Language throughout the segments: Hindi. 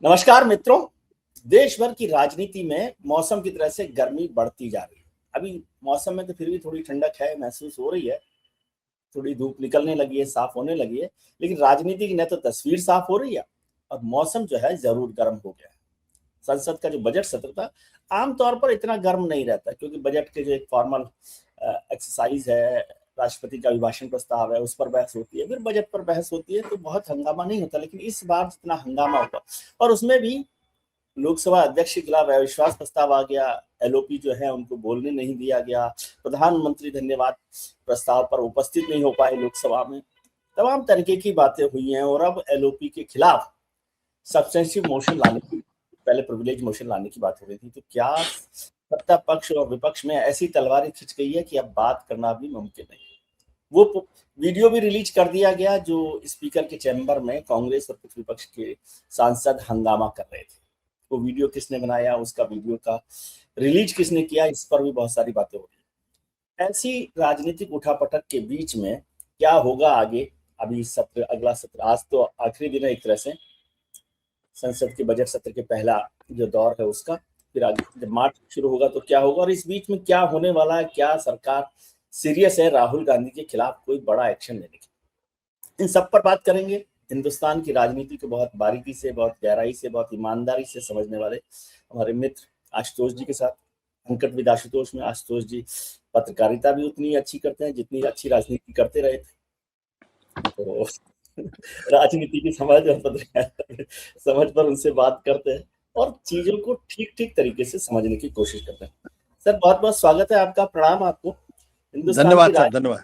नमस्कार मित्रों। देश भर की राजनीति में मौसम की तरह से गर्मी बढ़ती जा रही है। अभी मौसम में तो फिर भी थोड़ी ठंडक है, महसूस हो रही है, थोड़ी धूप निकलने लगी है, साफ होने लगी है, लेकिन राजनीति की न तो तस्वीर साफ हो रही है और मौसम जो है जरूर गर्म हो गया है। संसद का जो बजट सत्र था आमतौर पर इतना गर्म नहीं रहता, क्योंकि बजट के जो एक फॉर्मल एक्सरसाइज है, राष्ट्रपति का अभिभाषण प्रस्ताव है, उस पर बहस होती है, फिर बजट पर बहस होती है, तो बहुत हंगामा नहीं होता। लेकिन इस बार जितना हंगामा हुआ, और उसमें भी लोकसभा अध्यक्ष के खिलाफ अविश्वास प्रस्ताव आ गया, एलओपी जो है उनको बोलने नहीं दिया गया, प्रधानमंत्री धन्यवाद प्रस्ताव पर उपस्थित नहीं हो पाए लोकसभा में, तमाम तरीके की बातें हुई हैं। और अब एलओपी के खिलाफ सब्सटेंसिव मोशन लाने की, पहले प्रिविलेज मोशन लाने की बात हो रही थी, तो क्या सत्ता पक्ष और विपक्ष में ऐसी तलवारें खिंच गई है कि अब बात करना भी मुमकिन नहीं। वो वीडियो भी रिलीज कर दिया गया जो स्पीकर के चैम्बर में कांग्रेस और कुछ विपक्ष के सांसद हंगामा कर रहे थे। वो वीडियो किसने बनाया, उसका वीडियो का रिलीज किसने किया, इस पर भी बहुत सारी बातें हो रही है। ऐसी राजनीतिक उठापटक के बीच में क्या होगा आगे? अभी सत्र, अगला सत्र, आज तो आखिरी दिन है एक तरह से संसद के बजट सत्र के पहला जो दौर है उसका, फिर आगे जब मार्च शुरू होगा तो क्या होगा, और इस बीच में क्या होने वाला है, क्या सरकार सीरियस है राहुल गांधी के खिलाफ कोई बड़ा एक्शन लेने की, इन सब पर बात करेंगे। हिंदुस्तान की राजनीति को बहुत बारीकी से, बहुत गहराई से, बहुत ईमानदारी से समझने वाले हमारे मित्र आशुतोष जी के साथ, अंकट विद आशुतोष में आशुतोष जी पत्रकारिता भी उतनी अच्छी करते हैं जितनी अच्छी राजनीति करते रहे थे, तो राजनीति की समझ और पत्रकारिता समझ पर उनसे बात करते हैं और चीजों को ठीक ठीक तरीके से समझने की कोशिश करते हैं। सर बहुत बहुत स्वागत है आपका, प्रणाम आपको। हिंदुस्तान की धन्यवाद सर, धन्यवाद।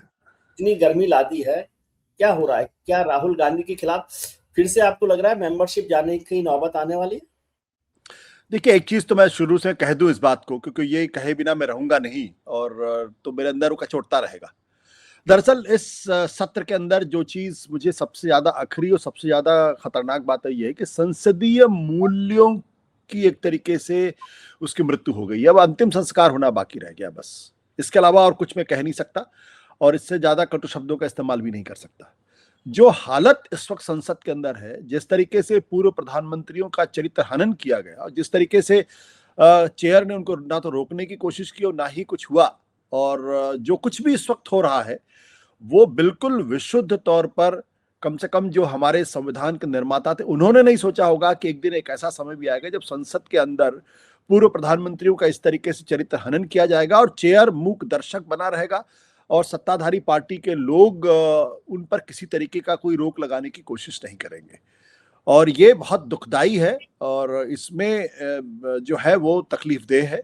इतनी गर्मी ला दी है, क्या हो रहा है? क्या राहुल गांधी के खिलाफ फिर से आपको लग रहा है मेंबरशिप जाने की नौबत आने वाली है? देखिए, एक चीज तो मैं शुरू से कह दूं इस बात को, क्योंकि ये कहे बिना मैं रहूंगा नहीं, और तो मेरे अंदर वो कचोटता रहेगा। दरअसल इस सत्र के अंदर जो चीज मुझे सबसे ज्यादा अखरी और सबसे ज्यादा खतरनाक बात ये है कि संसदीय मूल्यों की एक तरीके से उसकी मृत्यु हो गई। अब अंतिम संस्कार होना बाकी रह गया, बस। इसके अलावा और कुछ मैं कह नहीं सकता, और इससे ज्यादा कटु शब्दों का इस्तेमाल भी नहीं कर सकता। जो हालत इस वक्त संसद के अंदर है, जिस तरीके से पूर्व प्रधानमंत्रियों का चरित्र हनन किया गया, और जिस तरीके से चेयर ने उनको ना तो रोकने की कोशिश की और ना ही कुछ हुआ, और जो कुछ भी इस वक्त हो रहा है वो बिल्कुल विशुद्ध तौर पर, कम से कम जो हमारे संविधान के निर्माता थे उन्होंने नहीं सोचा होगा कि एक दिन एक ऐसा समय भी आएगा जब संसद के अंदर पूर्व प्रधानमंत्रियों का इस तरीके से चरित्र हनन किया जाएगा और चेयर मूक दर्शक बना रहेगा, और सत्ताधारी पार्टी के लोग उन पर किसी तरीके का कोई रोक लगाने की कोशिश नहीं करेंगे। और ये बहुत दुखदाई है, और इसमें जो है वो तकलीफदेह है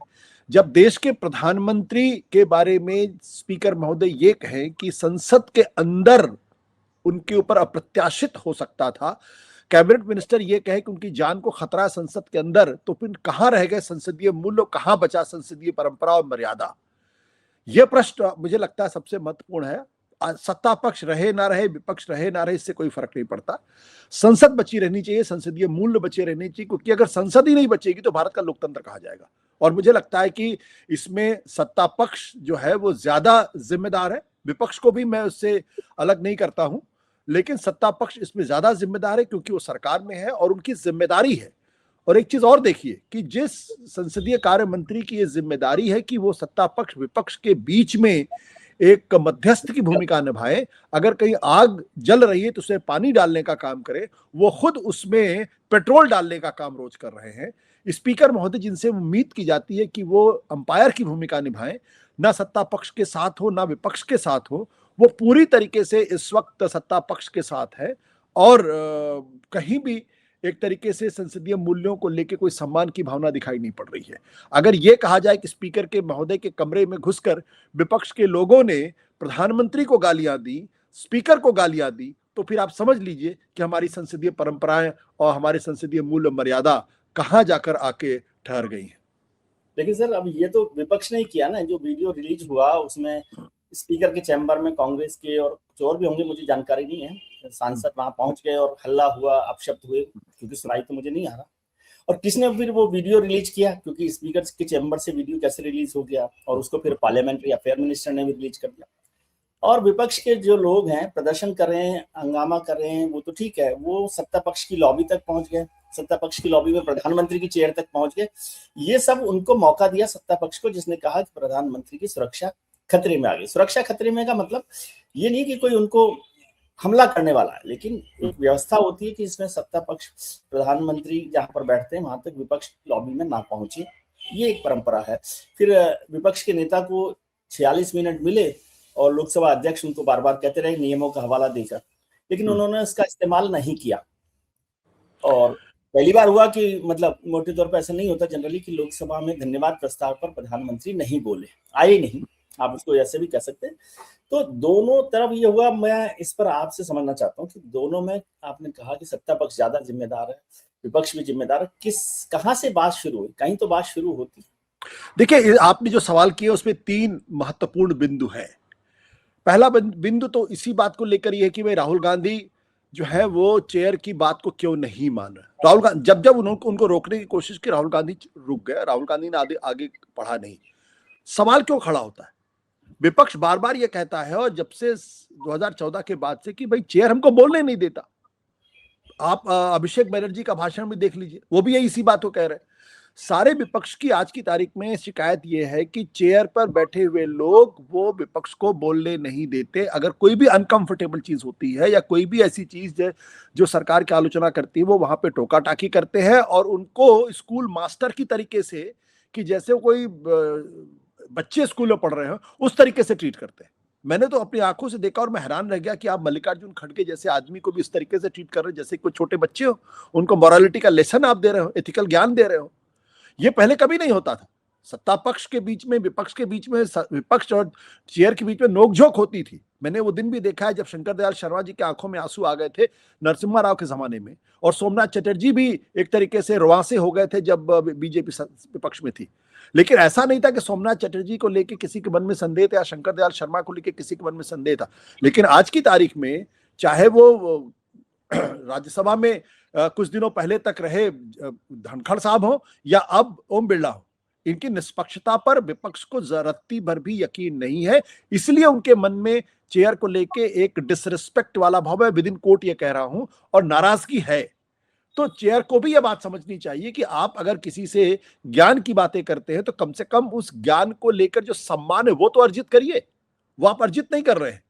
जब देश के प्रधानमंत्री के बारे में स्पीकर महोदय ये कहें कि संसद के अंदर उनके ऊपर अप्रत्याशित हो सकता था, कैबिनेट मिनिस्टर ये कहे कि उनकी जान को खतरा है संसद के अंदर, तो फिर कहां रह गए संसदीय मूल्य, कहां बचा संसदीय परंपरा और मर्यादा? यह प्रश्न मुझे लगता है सबसे महत्वपूर्ण है। सत्ता पक्ष रहे ना रहे, विपक्ष रहे ना रहे, इससे कोई फर्क नहीं पड़ता। संसद बची रहनी चाहिए, संसदीय मूल्य बचे रहने चाहिए, क्योंकि अगर संसद ही नहीं बचेगी तो भारत का लोकतंत्र कहा जाएगा। और मुझे लगता है कि इसमें सत्ता पक्ष जो है वो ज्यादा जिम्मेदार है। विपक्ष को भी मैं उससे अलग नहीं करता हूं, लेकिन सत्ता पक्ष इसमें ज्यादा जिम्मेदार है, क्योंकि वो सरकार में है और उनकी जिम्मेदारी है। और एक चीज और देखिए कि जिस संसदीय कार्य मंत्री की ये जिम्मेदारी है कि वो सत्ता पक्ष विपक्ष के बीच में एक मध्यस्थ की भूमिका निभाए, अगर कहीं आग जल रही है तो उसे पानी डालने का काम करे, वो खुद उसमें पेट्रोल डालने का काम रोज कर रहे हैं। स्पीकर महोदय, जिनसे उम्मीद की जाती है कि वो अंपायर की भूमिका निभाएं, ना सत्ता पक्ष के साथ हो ना विपक्ष के साथ हो, वो पूरी तरीके से इस वक्त सत्ता पक्ष के साथ है। और कहीं भी एक तरीके से संसदीय मूल्यों को लेकर कोई सम्मान की भावना दिखाई नहीं पड़ रही है। अगर यह कहा जाए कि स्पीकर के महोदय के कमरे में घुसकर विपक्ष के लोगों ने प्रधानमंत्री को गालियां दी, स्पीकर को गालियां दी, तो फिर आप समझ लीजिए कि हमारी संसदीय परंपराएं और हमारे संसदीय मूल्य मर्यादा कहां जाकर आके ठहर गई है। लेकिन सर अब ये तो विपक्ष ने ही किया ना, जो वीडियो रिलीज हुआ उसमें स्पीकर के चैम्बर में कांग्रेस के और कुछ और भी होंगे, मुझे जानकारी नहीं है, सांसद वहां पहुंच गए और हल्ला हुआ, अपशब्द हुए, क्योंकि सुनाई तो मुझे नहीं आ रहा। और किसने फिर वो वीडियो रिलीज किया? क्योंकि स्पीकर के चैम्बर से वीडियो कैसे रिलीज हो गया, और उसको फिर पार्लियामेंट्री अफेयर मिनिस्टर ने भी रिलीज कर दिया। और विपक्ष के जो लोग हैं प्रदर्शन कर रहे हैं, हंगामा कर रहे हैं, वो तो ठीक है, वो सत्ता पक्ष की लॉबी तक पहुंच गए, सत्ता पक्ष की लॉबी में प्रधानमंत्री की चेयर तक पहुंच गए। ये सब उनको मौका दिया सत्ता पक्ष को, जिसने कहा कि प्रधानमंत्री की सुरक्षा खतरे में आ गई। सुरक्षा खतरे में का मतलब ये नहीं कि कोई उनको हमला करने वाला है, लेकिन एक व्यवस्था होती है कि इसमें सत्ता पक्ष, प्रधानमंत्री जहां पर बैठते हैं वहां तक विपक्ष लॉबी में ना पहुंचे, ये एक परंपरा है। फिर विपक्ष के नेता को 46 मिनट मिले और लोकसभा अध्यक्ष उनको बार बार कहते रहे नियमों का हवाला देकर, लेकिन उन्होंने इसका इस्तेमाल नहीं किया। और पहली बार हुआ कि मतलब मोटे तौर पर ऐसा नहीं होता जनरली कि लोकसभा में धन्यवाद प्रस्ताव पर प्रधानमंत्री नहीं बोले, आए नहीं, आप उसको ऐसे भी कह सकते हैं। तो दोनों तरफ ये हुआ। मैं इस पर आपसे समझना चाहता हूँ कि दोनों में आपने कहा कि सत्ता पक्ष ज्यादा जिम्मेदार है, विपक्ष भी जिम्मेदार है, कहां से बात शुरू हुई? कहीं तो बात शुरू होती। देखिए, आपने जो सवाल किया उसमें 3 महत्वपूर्ण बिंदु है। पहला बिंदु तो इसी बात को लेकर ये है कि भाई राहुल गांधी जो है वो चेयर की बात को क्यों नहीं मान रहे। राहुल गांधी जब उनको रोकने की कोशिश की, राहुल गांधी रुक गए, राहुल गांधी ने आगे बढ़ा नहीं। सवाल क्यों खड़ा होता है? विपक्ष बार बार ये कहता है, और जब से 2014 के बाद से, कि भाई चेयर हमको बोलने नहीं देता। आप अभिषेक बनर्जी का भाषण भी देख लीजिए, वो भी इसी बात को कह रहे हैं। सारे विपक्ष की आज की तारीख में शिकायत यह है कि चेयर पर बैठे हुए लोग वो विपक्ष को बोलने नहीं देते। अगर कोई भी अनकंफर्टेबल चीज होती है या कोई भी ऐसी चीज जो सरकार की आलोचना करती है, वो वहां पे टोका टाकी करते हैं और उनको स्कूल मास्टर की तरीके से, कि जैसे कोई बच्चे स्कूल में पढ़ रहे हो उस तरीके से ट्रीट करते हैं। मैंने तो अपनी आंखों से देखा और मैं हैरान रह गया कि आप मल्लिकार्जुन खड़गे जैसे आदमी को भी इस तरीके से ट्रीट कर रहे हैं जैसे कोई छोटे बच्चे हो। उनको मोरालिटी का लेसन आप दे रहे हो, एथिकल ज्ञान दे रहे हो। ये पहले कभी नहीं होता था। सत्ता पक्ष के बीच में, विपक्ष के बीच में, विपक्ष और चेयर के बीच में नोकझोंक होती थी। मैंने वो दिन भी देखा है जब शंकर दयाल शर्मा जी के आंखों में आंसू आ गए थे नरसिम्हा राव के जमाने में, और सोमनाथ चटर्जी भी एक तरीके से रुआंसे हो गए थे जब बीजेपी विपक्ष में थी। लेकिन ऐसा नहीं था कि सोमनाथ चटर्जी को लेकर किसी के मन में संदेह था या शंकर दयाल शर्मा को लेकर किसी के मन में संदेह था। लेकिन आज की तारीख में, चाहे वो राज्यसभा में कुछ दिनों पहले तक रहे धनखड़ साहब हो या अब ओम बिरला हो, इनकी निष्पक्षता पर विपक्ष को जरती भर भी यकीन नहीं है। इसलिए उनके मन में चेयर को लेके एक डिसरिस्पेक्ट वाला भाव है, विद इन कोट ये कह रहा हूं, और नाराजगी है। तो चेयर को भी यह बात समझनी चाहिए कि आप अगर किसी से ज्ञान की बातें करते हैं तो कम से कम उस ज्ञान को लेकर जो सम्मान है वो तो अर्जित करिए। वो आप अर्जित नहीं कर रहे हैं,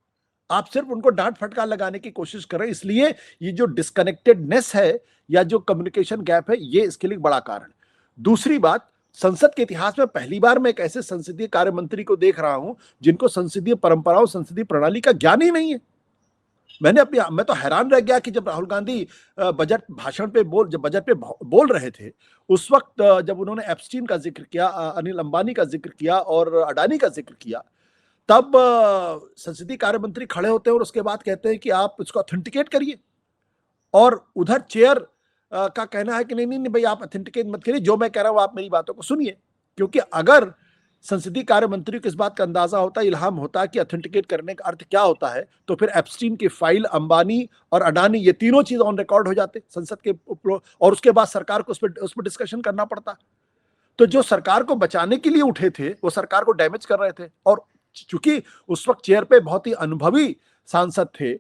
आप सिर्फ उनको डांट फटकार लगाने की कोशिश कर रहे हैं। इसलिए ये जो डिस्कनेक्टेडनेस है या जो कम्युनिकेशन गैप है, ये इसके लिए बड़ा कारण। दूसरी बात, संसद के इतिहास में पहली बार मैं एक ऐसे संसदीय कार्य मंत्री को देख रहा हूं जिनको संसदीय परंपराओं, संसदीय प्रणाली का ज्ञान ही नहीं है। मैं तो हैरान रह गया कि जब राहुल गांधी बजट पे बोल रहे थे, उस वक्त जब उन्होंने एप्स्टीन का जिक्र किया, अनिल अंबानी का जिक्र किया और अडानी का जिक्र किया, तब संसदीय कार्य मंत्री खड़े होते हैं और उसके बाद कहते हैं कि आप इसको ऑथेंटिकेट करिए। और उधर चेयर का कहना है कि नहीं नहीं नहीं भाई, आप ऑथेंटिकेट मत करिए, जो मैं कह रहा हूं आप मेरी बातों को सुनिए। क्योंकि अगर संसदीय कार्य मंत्री को इस बात का अंदाजा होता, इल्हाम होता कि ऑथेंटिकेट करने का अर्थ क्या होता है, तो फिर एप्स्टीन की फाइल, अंबानी और अडानी, ये तीनों चीज ऑन रिकॉर्ड हो जाते संसद के, और उसके बाद सरकार को उस पर डिस्कशन करना पड़ता। तो जो सरकार को बचाने के लिए उठे थे वो सरकार को डैमेज कर रहे थे। और चूंकि उस वक्त चेयर पे बहुत ही अनुभवी सांसद थे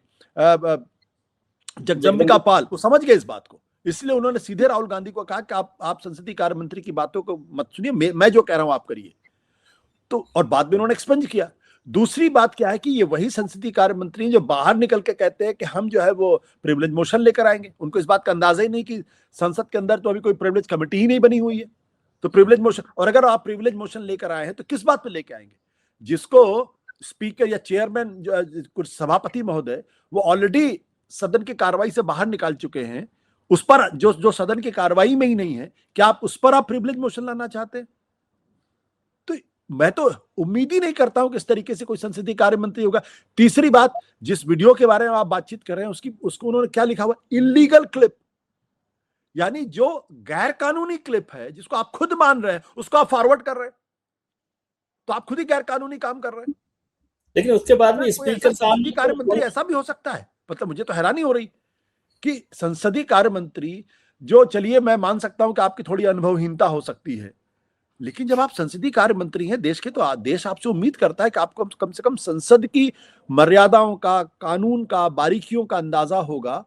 जगदम्बिका पाल, वो समझ गए इस बात को, इसलिए उन्होंने सीधे राहुल गांधी को कहा कि आप संसदीय कार्य मंत्री की बातों को मत सुनिए, मैं जो कह रहा हूं आप करिए। तो और बाद में उन्होंने एक्सपंज किया। दूसरी बात क्या है कि ये वही संसदीय कार्य मंत्री जो बाहर निकल के कहते हैं कि हम जो है वो प्रिविलेज मोशन लेकर आएंगे। उनको इस बात का अंदाजा ही नहीं कि संसद के अंदर तो अभी कोई प्रिविलेज कमेटी ही नहीं बनी हुई है, तो प्रिविलेज मोशन, और अगर आप प्रिविलेज मोशन लेकर आए हैं तो किस बात पे लेके आएंगे? जिसको स्पीकर या चेयरमैन, कुछ सभापति महोदय, वो ऑलरेडी सदन की कार्रवाई से बाहर निकाल चुके हैं, उस पर जो सदन की कार्रवाई में ही नहीं है, क्या आप उस पर आप प्रिविलेज मोशन लाना चाहते हैं? तो मैं तो उम्मीद ही नहीं करता हूं कि इस तरीके से कोई संसदीय कार्य मंत्री होगा। तीसरी बात, जिस वीडियो के बारे में आप बातचीत कर रहे हैं उसको उन्होंने क्या लिखा हुआ? इलीगल क्लिप, यानी जो गैर कानूनी क्लिप है, जिसको आप खुद मान रहे हैं, उसको आप फॉरवर्ड कर रहे हैं, तो आप खुद ही गैर कानूनी काम कर रहे हैं। लेकिन उसके बाद भी स्पीकर साहब, कार्य मंत्री ऐसा भी हो सकता है? मतलब मुझे तो हैरानी हो रही कि संसदीय कार्य मंत्री जो, चलिए मैं मान सकता हूं कि आपकी थोड़ी अनुभवहीनता हो सकती है, लेकिन जब आप संसदीय कार्य मंत्री हैं देश के, तो देश आपसे उम्मीद करता है कि आपको कम से कम संसद की मर्यादाओं का, कानून का, बारीकियों का अंदाजा होगा,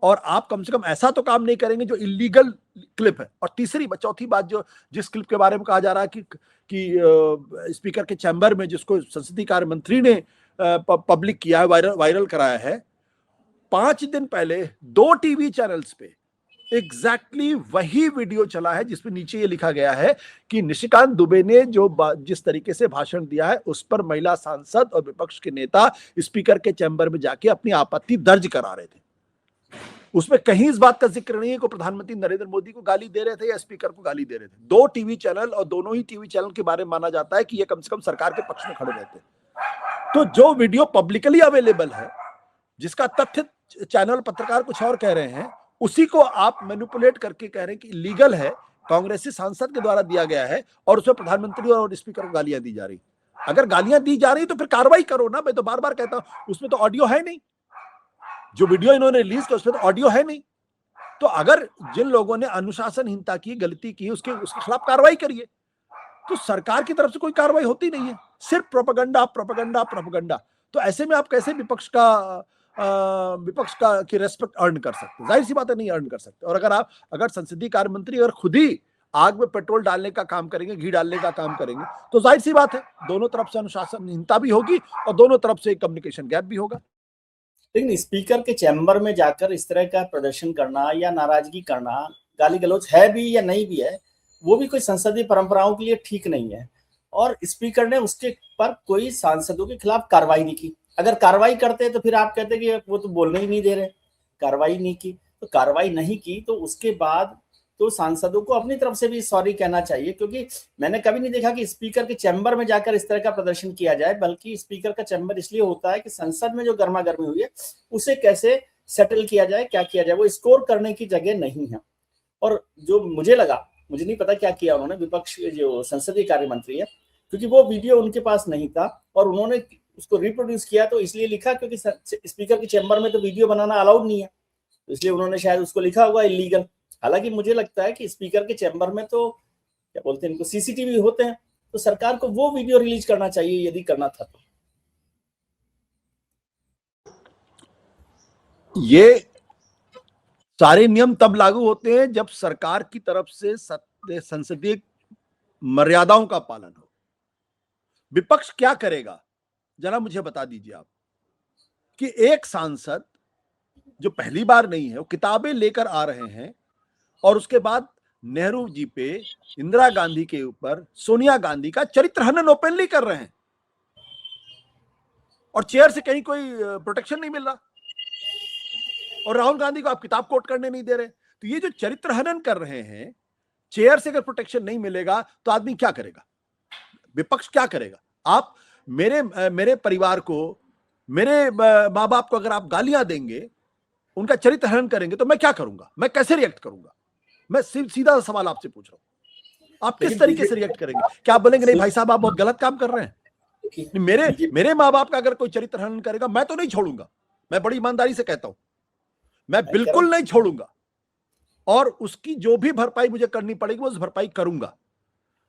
और आप कम से कम ऐसा तो काम नहीं करेंगे जो इलीगल क्लिप है। और चौथी बात, जो जिस क्लिप के बारे में कहा जा रहा है कि स्पीकर के चैम्बर में, जिसको संसदीय कार्य मंत्री ने पब्लिक किया है, वायरल कराया है, 5 दिन पहले 2 टीवी चैनल्स पे एग्जैक्टली वही वीडियो चला है जिसमें नीचे ये लिखा गया है कि निशिकांत दुबे ने जिस तरीके से भाषण दिया है उस पर महिला सांसद और विपक्ष के नेता स्पीकर के चैम्बर में जाके अपनी आपत्ति दर्ज करा रहे थे। उसमें कहीं इस बात का जिक्र नहीं है कि प्रधानमंत्री नरेंद्र मोदी को गाली दे रहे थे या स्पीकर को गाली दे रहे थे। 2 टीवी चैनल, और दोनों ही टीवी चैनल के बारे में माना जाता है कि ये कम से कम सरकार के पक्ष में खड़े रहते। तो जो वीडियो पब्लिकली अवेलेबल है, जिसका तथ्य चैनल पत्रकार कुछ और कह रहे हैं, उसी को आप मैनिपुलेट करके कह रहे हैं कि लीगल है, कांग्रेसी सांसद के द्वारा दिया गया है, और उसमें प्रधानमंत्री और स्पीकर को गालियां दी जा रही। अगर गालियां दी जा रही तो फिर कार्रवाई करो ना। मैं तो बार बार कहता हूं, उसमें तो ऑडियो है नहीं, जो वीडियो इन्होंने रिलीज किया उसमें तो ऑडियो है नहीं। तो अगर जिन लोगों ने अनुशासनहीनता की, गलती की, उसके खिलाफ कार्रवाई करिए। तो सरकार की तरफ से कोई कार्रवाई होती नहीं है, सिर्फ प्रोपेगेंडा प्रोपेगेंडा प्रोपेगेंडा। तो ऐसे में आप कैसे विपक्ष का की रेस्पेक्ट अर्न कर सकते? जाहिर सी बात है, नहीं अर्न कर सकते। और अगर संसदीय कार्य मंत्री अगर खुद ही आग में पेट्रोल डालने का काम करेंगे, घी डालने का काम करेंगे, तो जाहिर सी बात है दोनों तरफ से अनुशासनहीनता भी होगी और दोनों तरफ से कम्युनिकेशन गैप भी होगा। लेकिन स्पीकर के चैम्बर में जाकर इस तरह का प्रदर्शन करना या नाराजगी करना, गाली गलौज है भी या नहीं भी है, वो भी कोई संसदीय परंपराओं के लिए ठीक नहीं है। और स्पीकर ने उसके पर कोई सांसदों के खिलाफ कार्रवाई नहीं की। अगर कार्रवाई करते तो फिर आप कहते कि वो तो बोलने ही नहीं दे रहे, कार्रवाई नहीं की। तो कार्रवाई नहीं की तो उसके बाद तो सांसदों को अपनी तरफ से भी सॉरी कहना चाहिए, क्योंकि मैंने कभी नहीं देखा कि स्पीकर के चैम्बर में जाकर इस तरह का प्रदर्शन किया जाए। बल्कि स्पीकर का चैम्बर इसलिए होता है कि संसद में जो गर्मा गर्मी हुई है उसे कैसे सेटल किया जाए, क्या किया जाए, वो स्कोर करने की जगह नहीं है। और जो मुझे लगा, मुझे नहीं पता क्या किया उन्होंने, विपक्ष जो संसदीय कार्य मंत्री है, क्योंकि वो वीडियो उनके पास नहीं था और उन्होंने उसको रिप्रोड्यूस किया, तो इसलिए लिखा क्योंकि स्पीकर के चैम्बर में तो वीडियो बनाना अलाउड नहीं है, तो इसलिए उन्होंने शायद उसको लिखा होगा इलीगल। हालांकि मुझे लगता है कि स्पीकर के चैम्बर में तो क्या बोलते हैं इनको, सीसीटीवी होते हैं, तो सरकार को वो वीडियो रिलीज करना चाहिए यदि करना था तो। ये सारे नियम तब लागू होते हैं जब सरकार की तरफ से संसदीय मर्यादाओं का पालन हो। विपक्ष क्या करेगा जरा मुझे बता दीजिए आप, कि एक सांसद जो पहली बार नहीं है, वो किताबें लेकर आ रहे हैं और उसके बाद नेहरू जी पे, इंदिरा गांधी के ऊपर सोनिया गांधी का चरित्र हनन ओपनली कर रहे हैं, और चेयर से कहीं कोई प्रोटेक्शन नहीं मिल रहा, और राहुल गांधी को आप किताब कोट करने नहीं दे रहे। तो ये जो चरित्र हनन कर रहे हैं, चेयर से अगर प्रोटेक्शन नहीं मिलेगा तो आदमी क्या करेगा, विपक्ष क्या करेगा? आप मेरे परिवार को, मेरे माँ बाप को अगर आप गालियां देंगे, उनका चरित्र हनन करेंगे, तो मैं क्या करूंगा, मैं कैसे रिएक्ट करूंगा? मैं सीधा सवाल आपसे पूछ रहा हूं, आप किस तरीके से रिएक्ट करेंगे? क्या आप बोलेंगे नहीं भाई साहब आप बहुत गलत काम कर रहे हैं? मेरे माँ बाप का अगर कोई चरित्र हनन करेगा, मैं तो नहीं छोड़ूंगा। मैं बड़ी ईमानदारी से कहता हूं, मैं बिल्कुल नहीं छोड़ूंगा, और उसकी जो भी भरपाई मुझे करनी पड़ेगी वो उस भरपाई करूंगा।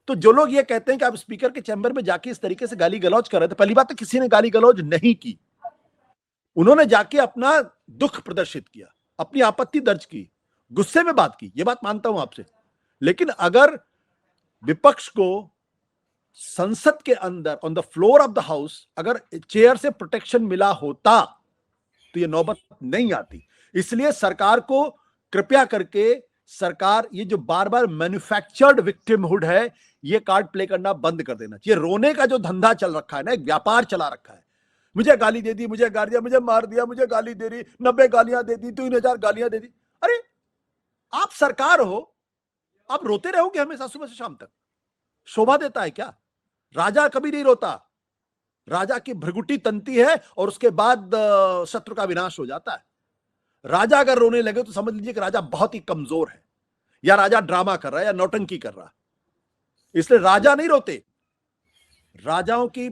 तो जो लोग ये कहते हैं कि आप स्पीकर के चैम्बर में जाके इस तरीके से गाली गलौज कर रहे थे, पहली बात तो किसी ने गाली गलौज नहीं की, उन्होंने जाके अपना दुख प्रदर्शित किया, अपनी आपत्ति दर्ज की, गुस्से में बात की, ये बात मानता हूं आपसे। लेकिन अगर विपक्ष को संसद के अंदर on the floor of the house अगर चेयर से प्रोटेक्शन मिला होता तो ये नौबत नहीं आती। इसलिए सरकार को कृपया करके, सरकार ये जो बार बार मैन्युफैक्चर्ड विक्टिमहुड है, ये कार्ड प्ले करना बंद कर देना चाहिए। रोने का जो धंधा चल रखा है ना, एक व्यापार चला रखा है, मुझे गाली दे दी, मुझे गाली दिया, मुझे मार दिया, मुझे गाली दे रही, 90 गालियां दे दी, 3000 गालियां दे दी। अरे आप सरकार हो, आप रोते रहोगे हमेशा सुबह से शाम तक? शोभा देता है क्या? राजा कभी नहीं रोता, राजा की भृगुटी तनती है और उसके बाद शत्रु का विनाश हो जाता है। राजा अगर रोने लगे तो समझ लीजिए कि राजा बहुत ही कमजोर है, या राजा ड्रामा कर रहा है या नौटंकी कर रहा है। इसलिए राजा नहीं रोते, राजाओं की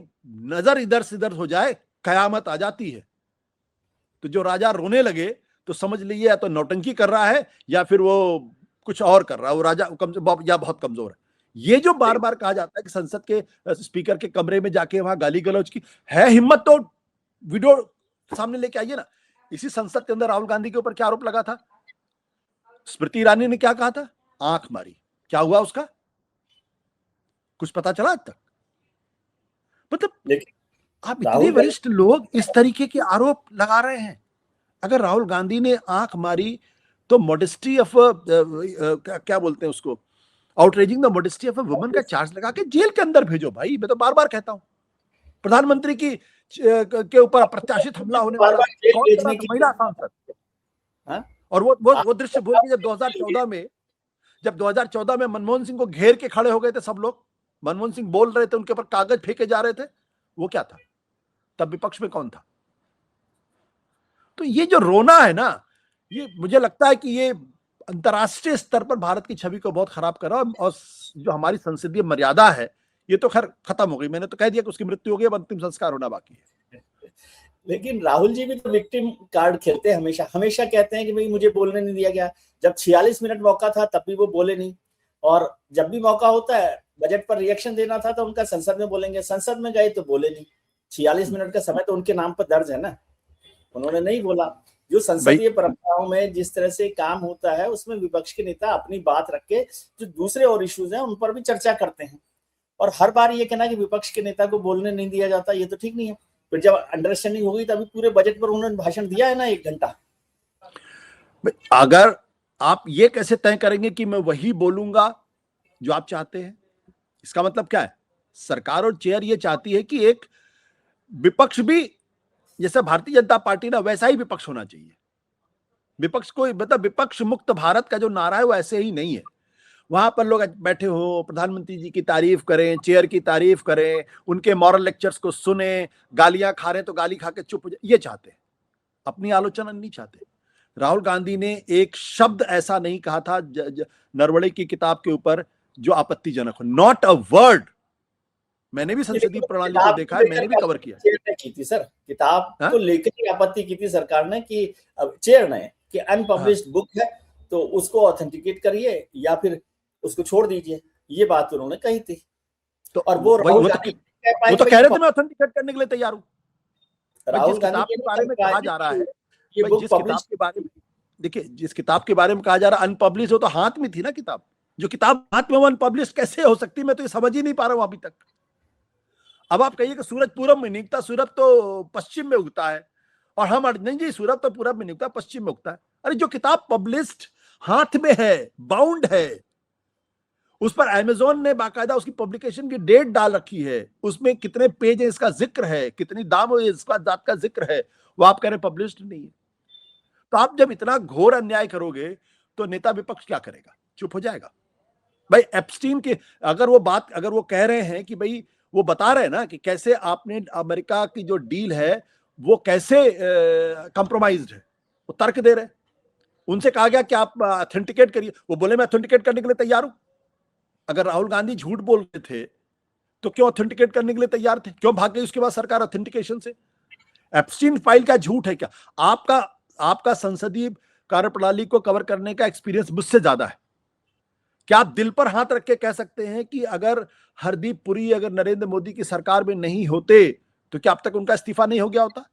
नजर इधर से इधर हो जाए कयामत आ जाती है। तो जो राजा रोने लगे तो समझ लीजिए या तो नौटंकी कर रहा है या फिर वो कुछ और कर रहा है, वो राजा या बहुत कमजोर है। ये जो बार बार कहा जाता है कि संसद के स्पीकर के कमरे में जाके वहां गाली गलौज की, है हिम्मत तो वीडियो सामने लेके आइए ना। इसी संसद के अंदर राहुल गांधी के ऊपर क्या आरोप लगा था? स्मृति ईरानी ने क्या कहा था? आंख मारी। क्या हुआ उसका? कुछ पता चला आज तक? मतलब आप इतने वरिष्ठ लोग इस तरीके के आरोप लगा रहे हैं। अगर राहुल गांधी ने आंख मारी तो मॉडेस्टी ऑफ क्या बोलते हैं उसको, outraging the modesty of a woman का चार्ज लगा के जेल के अंदर भेजो भाई। मैं तो बार बार कहता हूं, प्रधानमंत्री की के ऊपर अप्रत्याशित हमला होने वाला कौन कर रहा था? महिला सांसद। और वो दृश्य भूल के जब 2014 में मनमोहन सिंह को घेर के खड़े हो गए थे सब लोग, मनमोहन सिंह बोल रहे थे, उनके ऊपर कागज फेंके जा रहे थे, वो क्या था? तब विपक्ष में कौन था? तो ये जो रोना है ना, ये मुझे लगता है कि ये अंतर्राष्ट्रीय स्तर पर भारत की छवि को बहुत खराब कर रहा है। और जो हमारी संसदीय मर्यादा है ये तो खैर खत्म हो गई। मैंने तो कह दिया कि उसकी मृत्यु हो गई, अब अंतिम संस्कार होना बाकी है। लेकिन राहुल जी भी तो विक्टिम कार्ड खेलते हैं। हमेशा हमेशा कहते हैं कि भाई मुझे बोलने नहीं दिया गया। जब 46 मिनट मौका था तब भी वो बोले नहीं, और जब भी मौका होता है बजट पर रिएक्शन देना था तो उनका संसद में बोलेंगे, संसद में गए तो बोले नहीं। 46 मिनट का समय तो उनके नाम पर दर्ज है ना, उन्होंने नहीं बोला। जो संसदीय परंपराओं में जिस तरह से काम होता है उसमें विपक्ष के नेता अपनी बात रख के जो दूसरे और इश्यूज हैं उन पर भी चर्चा करते हैं, और हर बार ये कहना कि विपक्ष के नेता को बोलने नहीं दिया जाता, ये तो ठीक नहीं है। फिर जब अंडरस्टैंडिंग होगी तभी पूरे बजट पर उन्होंने भाषण दिया है ना 1 घंटा। अगर आप ये कैसे तय करेंगे कि मैं वही बोलूंगा जो आप चाहते हैं? इसका मतलब क्या है? सरकार और चेयर ये चाहती है कि एक विपक्ष भी, जैसे भारतीय जनता पार्टी ना, वैसा ही विपक्ष होना चाहिए। विपक्ष को मतलब विपक्ष मुक्त भारत का जो नारा है वो ऐसे ही नहीं है। वहां पर लोग बैठे हो, प्रधानमंत्री जी की तारीफ करें, चेयर की तारीफ करें, उनके मॉरल लेक्चर्स को सुने, गालियां खा रहे तो गाली खा के चुप हो जाए, ये चाहते हैं, अपनी आलोचना नहीं चाहते। राहुल गांधी ने एक शब्द ऐसा नहीं कहा था नरवणे की किताब के ऊपर जो आपत्तिजनक हो, नॉट अ वर्ड। मैंने भी संसदीय प्रणाली को देखा है, मैंने भी कवर किया। चेयर ने की थी सर, किताब को लेकर ही आपत्ति की थी सरकार ने कि चेयर ने कि अनपब्लिश्ड बुक है तो उसको ऑथेंटिकेट करिए या फिर उसको छोड़ दीजिए, ये बात उन्होंने कही थी। तो और वो तो कह रहे थे मैं ऑथेंटिकेट करने के लिए तैयार हूं। राहुल गांधी के बारे में कहा जा रहा है, ये बुक पब्लिश के बारे में देखिए, जिस किताब के बारे में कहा जा रहा है अनपब्लिश हो, तो हाथ में थी ना किताब। जो किताब हाथ में वो अनपब्लिश कैसे हो सकती है? मैं तो ये समझ ही नहीं पा रहा हूं अभी तक। अब आप कहिए कि सूरज पूरब में नहीं उगता, सूरज तो पश्चिम में उगता है, और हम नहीं जी सूरज तो पूरब में नहीं उगता, पश्चिम में उगता है। अरे जो किताब पब्लिश्ड हाथ में है, बाउंड है, उस पर अमेज़न ने बाकायदा उसकी पब्लिकेशन की डेट डाल रखी है, उसमें कितने पेज है इसका जिक्र है, कितनी दाम है इसका दात का जिक्र है, वो आप कह रहे पब्लिश्ड नहीं है। तो आप जब इतना घोर अन्याय करोगे तो नेता विपक्ष क्या करेगा? चुप हो जाएगा भाई। एप्स्टीन के अगर वो कह रहे हैं कि भाई, वो बता रहे हैं ना कि कैसे आपने अमेरिका की जो डील है वो कैसे कॉम्प्रोमाइज्ड है, वो तर्क दे रहे हैं। उनसे कहा गया कि आप ऑथेंटिकेट करिए, वो बोले मैं ऑथेंटिकेट करने के लिए तैयार हूं। अगर राहुल गांधी झूठ बोल रहे थे तो क्यों ऑथेंटिकेट करने के लिए तैयार थे? क्यों भाग गई उसके बाद सरकार ऑथेंटिकेशन से? एप्स्टीन फाइल का झूठ है क्या? आपका संसदीय कार्यप्रणाली को कवर करने का एक्सपीरियंस मुझसे ज्यादा है। क्या आप दिल पर हाथ रख के कह सकते हैं कि अगर हरदीप पुरी अगर नरेंद्र मोदी की सरकार में नहीं होते तो क्या अब तक उनका इस्तीफा नहीं हो गया होता?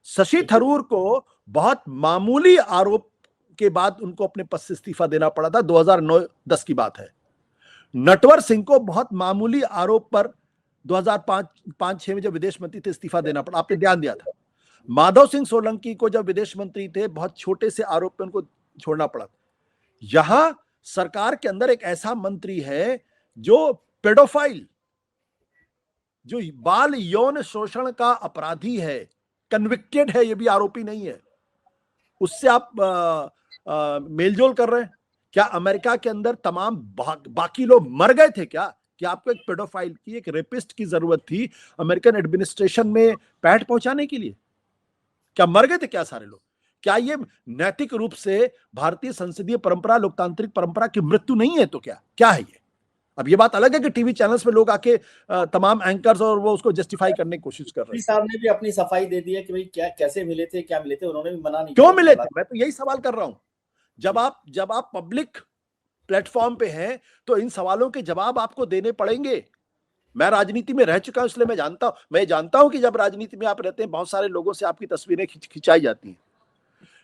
शशि थरूर को बहुत मामूली आरोप के बाद उनको अपने पद से इस्तीफा देना पड़ा था, 2009-10 की बात है। नटवर सिंह को बहुत मामूली आरोप पर 2005-6 में जब विदेश मंत्री थे इस्तीफा देना पड़ा, आपने ध्यान दिया था। माधव सिंह सोलंकी को जब विदेश मंत्री थे बहुत छोटे से आरोप पे उनको छोड़ना पड़ा। यहां सरकार के अंदर एक ऐसा मंत्री है जो पेडोफाइल, जो बाल यौन शोषण का अपराधी है, कन्विक्टेड है, ये भी आरोपी नहीं है, उससे आप मेलजोल कर रहे हैं क्या? अमेरिका के अंदर तमाम बाकी लोग मर गए थे क्या कि आपको एक पेडोफाइल की, एक रेपिस्ट की जरूरत थी अमेरिकन एडमिनिस्ट्रेशन में पैठ पहुंचाने के लिए? क्या मर गए थे क्या सारे लोग? क्या ये नैतिक रूप से भारतीय संसदीय परंपरा, लोकतांत्रिक परंपरा की मृत्यु नहीं है? तो क्या है ये? अब ये बात अलग है कि टीवी चैनल्स पे लोग आके तमाम एंकर्स और वो उसको जस्टिफाई करने की कोशिश कर रहे हैं। साहब ने भी अपनी सफाई दे दी है कि भाई क्या कैसे मिले थे, क्या मिले थे, उन्होंने भी मना नहीं क्यों मिले थे? मैं तो यही सवाल कर रहा हूं। जब आप प्लेटफॉर्म पे हैं तो इन सवालों के जवाब आपको देने पड़ेंगे। मैं राजनीति में रह चुका हूं, इसलिए मैं जानता हूं कि जब राजनीति में आप रहते हैं बहुत सारे लोगों से आपकी तस्वीरें खिंचाई जाती हैं,